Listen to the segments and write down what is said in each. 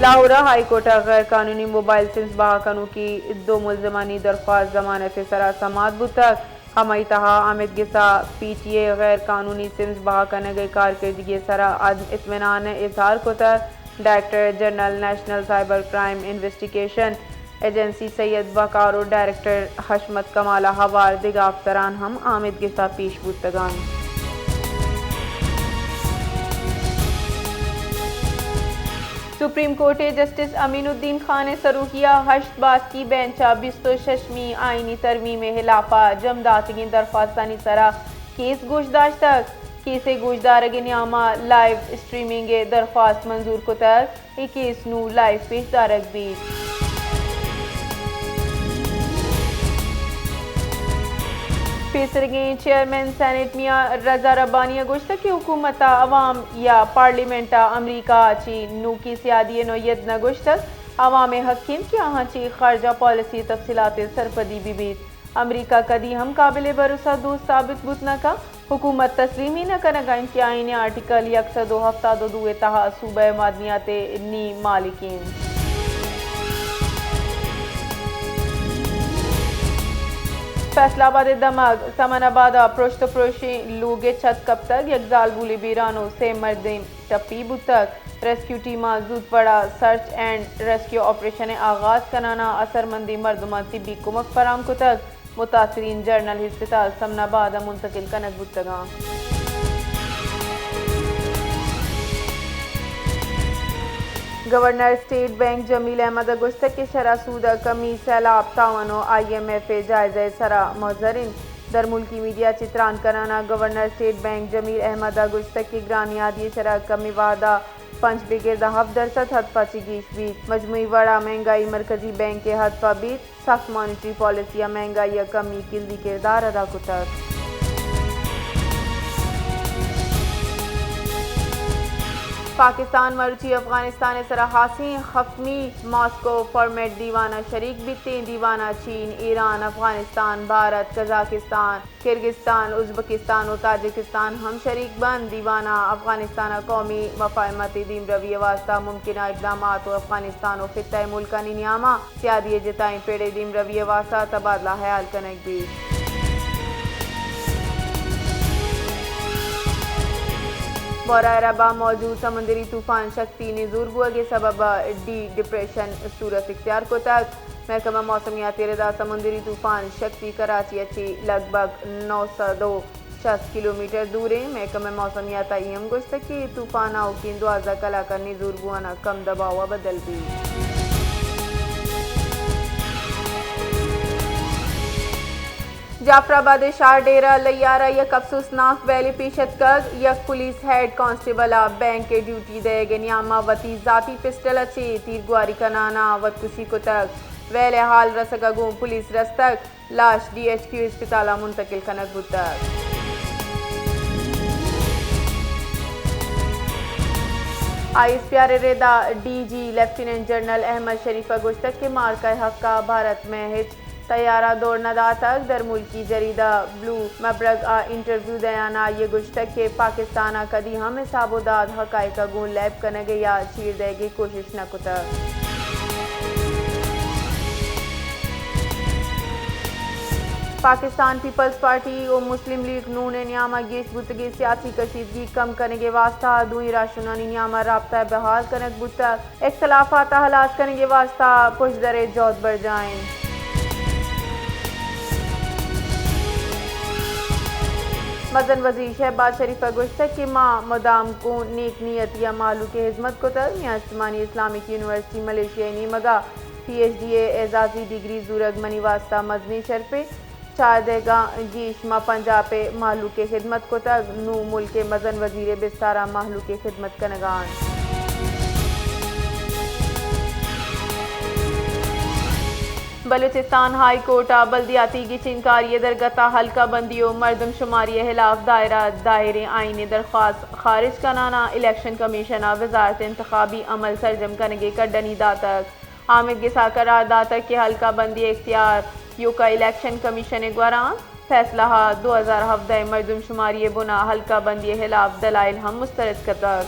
Lahore high court غیر قانونی mobile SIMs بہا کنو کی 2 ملزمانی درخواست ضمانت سرا سماعت بتک ہمائی تہا حامد گسا پی ٹی اے غیر قانونی سمز بہا کنگے کارکردگی سرا عدم اطمینان اظہار کتر director general national cyber crime investigation agency Syed Waqar و ڈائریکٹر حشمت کمالہ ہوار دیگا افسران ہم حامد گسا پیش بودتگان سپریم کورٹ جسٹس امین الدین خان سروکیہ 8 باس کی بینچا 26ویں آئینی ترمیم خلافہ جمداتگی درخواستانی سرا کیس گوشداشت تک کیس گوشدارگ نیامہ لائیو اسٹریمنگ درخواست منظور کو تک ای کیس نو لائیو پیش دارگ بھی پیسرگیں چیئرمین سینٹ میاں رضا ربانی گوشت کی حکومت عوام یا پارلیمنٹ امریکہ چی نو کی سیادی نوعیت نہ گوشت عوام حقین کی آہاں چی خارجہ پالیسی تفصیلات سرپدی بھی بیت امریکہ کدی ہم قابل بھروسہ دوست ثابت بوتنا کا حکومت تسلیم ہی نہ کرنگا ان کی آئین آرٹیکل 172 تہا صوبہ معدنیات نی مالکین فیصلہ آباد دماغ سمن آباد پروشت پروشی لوگ چھت کب تک یکزال بولی بیرانو سے مردین ٹپی بتک ریسکیو ٹیمہ زود پڑا سرچ اینڈ ریسکیو آپریشن آغاز کنانا اثر مندی مردمان طبی کمک فراہم کو تک متاثرین جرنل ہسپتال سمن آباد منتقل کنک بتگاں گورنر اسٹیٹ بینک جمیل احمد گوشت کے شرح سود کمی سیلاب تعاون و آئی ایم ایف جائزہ سرا محضرین در ملکی میڈیا چتران کرانا گورنر اسٹیٹ بینک جمیل احمد گوشت کی گرانیادی شرح کمی وعدہ 5% ہدفہ چگیش بیت مجموعی وڑا مہنگائی مرکزی بینک کے ہدفہ بیت سخت مانیٹری پالیسی مہنگائی کمی کلدی کردار ادا کتر پاکستان مروچی افغانستان سرا حاسی خفمی ماسکو فارمیٹ دیوانہ شریک بیتیں دیوانہ چین ایران افغانستان بھارت قزاقستان کرگستان ازبکستان و تاجکستان ہم شریک بند دیوانہ افغانستان قومی مفاہمت دیم روی واسطہ ممکنہ اقدامات و افغانستان و خطہ ملکانی نیامہ سیادی جتائیں پیڑے دیم روی واسطہ تبادلہ خیال کنک بھی بورہ ربا موجود سمندری طوفان شکتی نزور بوا کے سبب ڈپریشن صورت اختیار کو تک محکمہ موسمیاتی ردا سمندری طوفان شکتی کراچی اچھی لگ بھگ 960 کلومیٹر دور ہے محکمہ موسمیات ایم گوشت کی طوفان آؤ کی اندوازہ کلا کر نزور بوانا کم دباؤ بدل بھی جعفر آباد شاہ ڈیرہ لیارہ یک افسوسناک ویلی پیشت کر یک پولیس ہیڈ کانسٹیبل بینک کے ڈیوٹی دے گے نیامہ وتی ذاتی پسٹل اچھی تیر گواری کنانا وط کشی کو تک ویلے حال رسگا گوں پولیس رستک لاش ڈی ایچ کیو اسپتالہ منتقل کنک بتک آئی ایس پی آر ریدا D G lieutenant general Ahmed Sharif گوشتک کے مارکہ حق کا بھارت میں ہچ طیارہ دوڑنا دا تک در ملکی جریدہ بلو مبرگ انٹرویو دیانا یہ گوشتک کے پاکستانہ کدی ہم حساب و داد حقائق گون لیب کنگے یا چیر دے گی کوشش نہ کتا پاکستان پیپلز پارٹی و مسلم لیگ نون نیامہ گیش بتگی سیاسی کشیدگی کم کرنے کے واسطہ دوئی راشنانی نیامہ رابطہ بحال کنک بتک اختلافات حلاس کرنے کے واسطہ پشت در جوت بڑھ جائیں مدن وزیر شہباز شریف گوشت کی ماں مدام کو نیک نیت یا مالو کے خدمت کو تر میاں استمانی اسلامک یونیورسٹی ملیشیا نیمگا پی ایچ ڈی اعزازی ڈگری زورگ منی واسطہ مدنی شرپے چار دیگا گیش ماں پنجاب پہ مالو کے خدمت کو تر نو ملک مدن وزیر بستارہ مالو کے خدمت کنگان بلوچستان ہائی کورٹ بلدیاتی کی چنکاری درگتہ حلقہ بندی و مردم شماری خلاف دائرے آئینی درخواست خارج کنانا الیکشن کمیشن وزارت انتخابی عمل سرجم کنگے کڈنی داتک حامد گسا قرار داتک کے حلقہ بندی اختیار یوکا الیکشن کمیشن گوران فیصلہ 2017 مردم شماری بنا حلقہ بندی خلاف دلائل ہم مسترد کرتا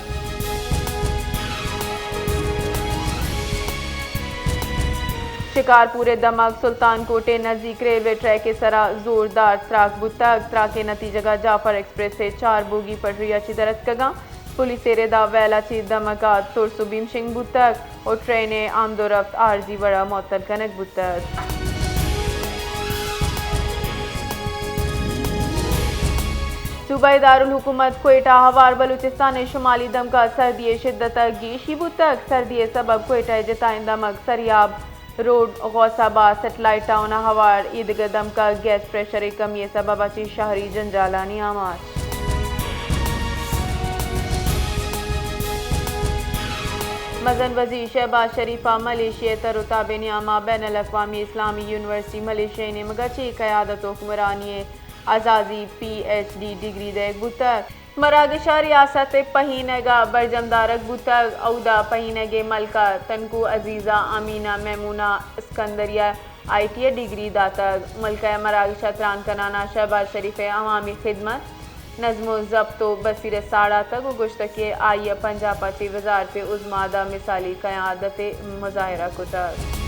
شکارپور دمک سلطان کوٹے نزدیک ریلوے ٹریک کے سرا زوردار تراک بتک تراک کے نتیجہ کا جعفر ایکسپریس سے 4 بوگی پٹری اچھی درست کگا پولیس ردا ویلا چی دمکات ترسو بیم شنگ بتک اور ٹرین آمد و رفت عارضی وڑا معطل کنک بتک صوبہ دارالحکومت کوئٹہ ہوار بلوچستان شمالی دمکا سردی شدت گیشی بتک سردی سبب کوئٹہ جتائیں دمک سریاب روڈ غوث آباد satellite town ہوار عیدگہ Dumka gas pressure کمی سبب اچھی شہری جنجالانی آماد مزن وزیر شہباز شریفہ ملیشیا تروتاب نیامہ بین الاقوامی اسلامی یونیورسٹی ملیشیا نے مگچی قیادت و حکمرانی آزازی PhD ڈگری دیکھ بتک مراگشہ ریاست پہینگا برجم دارک بتک اودا پہینگے ملکہ Tunku Azizah Aminah Maimunah Iskandariah ITA degree داتک ملکہ مراگشہ تران کنانا شہباز شریف عوامی خدمت نظم و ضبط و بصیر ساڑا تک و گشتہ کے آئیہ پنجابہ چی وزارت عظمیٰ دا مثالی قیادت مظاہرہ کتک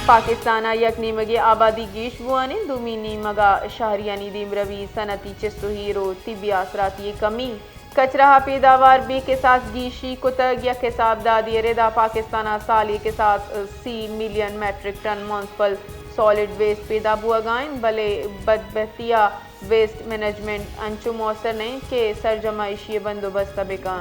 پاکستانہ یک نیمگی آبادی گیش بوانے دومی نیمگا شہریانی دیم روی صنعتی چستو ہیرو طبی اثراتی کمی کچرہ پیداوار بھی کے ساتھ گیشی کتگ یک حساب دادی ردا پاکستانہ سالی کے ساتھ 30 million metric ton municipal solid waste پیدا بوا گائیں بلے بدبختیہ ویسٹ مینجمنٹ انچو موثر نہیں کہ سرجمہ اشیاء بندوبست بکاں